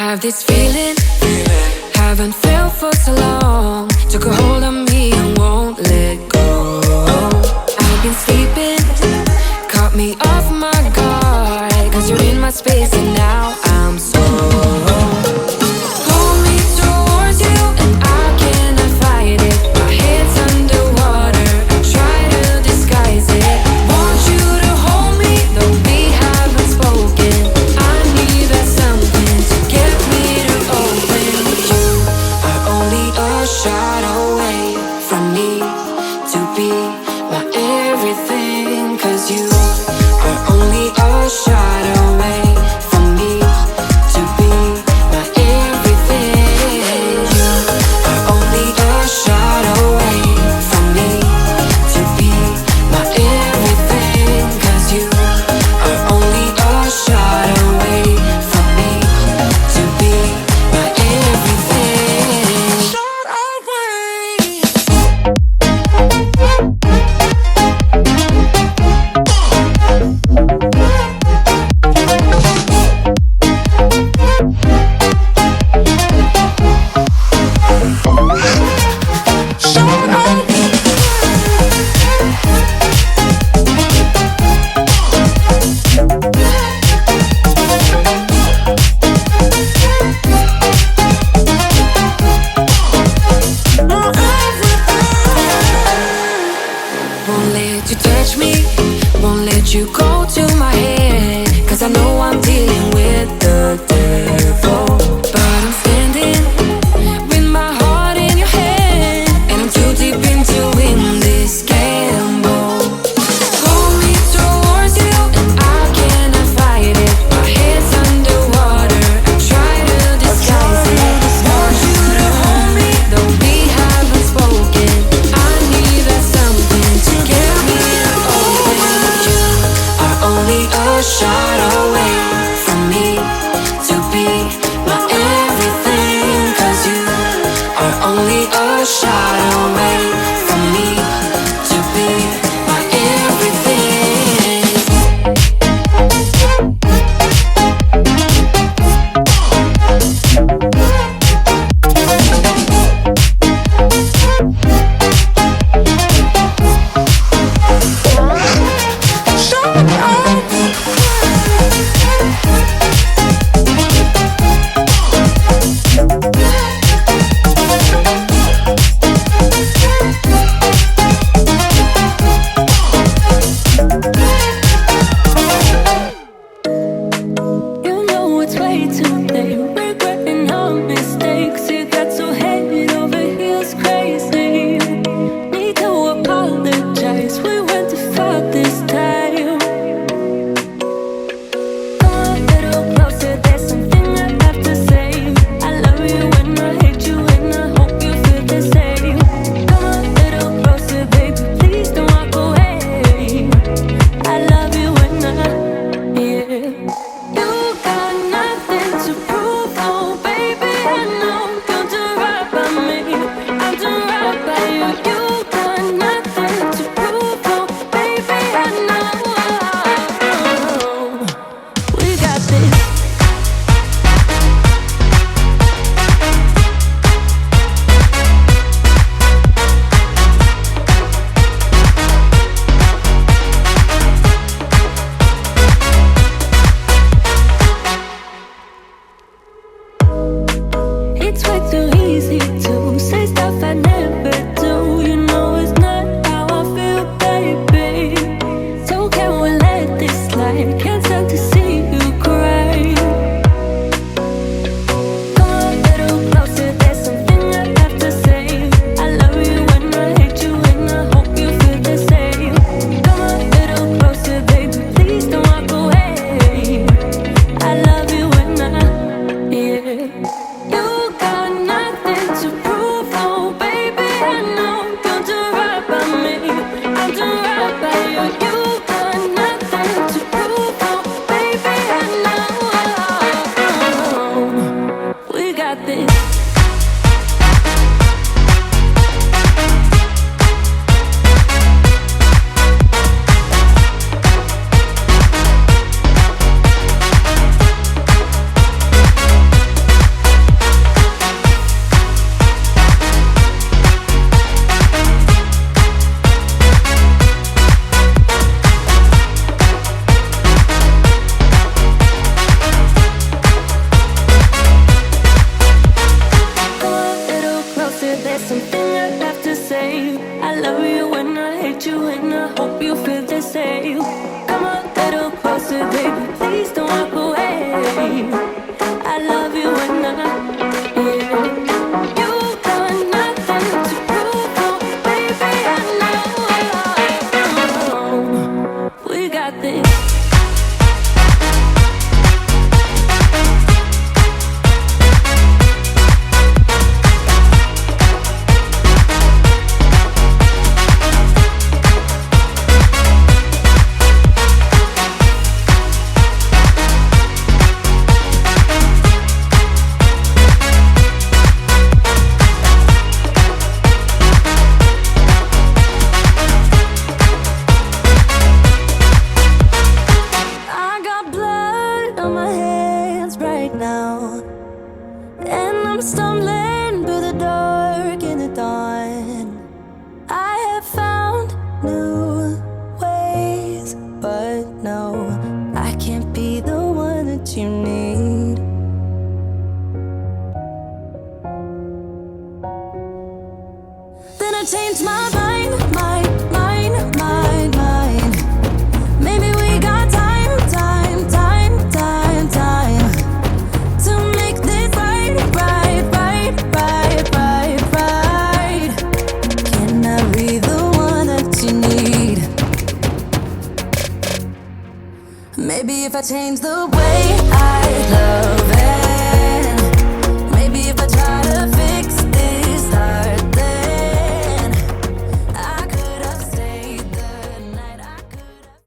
have this feeling, haven't felt for so long. Took a hold of me and won't let go. I've been sleeping, caught me off my guard, 'cause you're in my space and now I'm so. Pull me towards you and I cannot fight it. My head's underwater, I try to disguise it. Want you to hold me, though we haven't spoken. I need that something to get me to open. You are only a shot away from me to be my everything, 'cause you are only a shot away from me to be my everything. You are only a shot away from me to be my everything, 'cause you are only a shot away from me to be my everything. Shot away. Won't let you touch me, won't let you go to my head, 'cause I know I'm dealing with the devil. But I'm standing with my heart in your hand, and I'm too deep into in this gamble. Pull me towards you and I cannot fight it. My head's underwater, I try to disguise it. Want you to hold me, though we haven't spoken. I need that something to get me open. You are only a shot away from me appreciate you and I hope you feel the same. Come a little closer, baby, please don't walk away. I love you and yeah. You got nothing to prove, oh, baby, I know. We got this. And I'm stumbling through the dark in the dawn. I have found new ways, but no, I can't be the one that you need. Then I changed my mind. Maybe we got time to make this right. Can I be the one that you need? Maybe if I change the way I love it,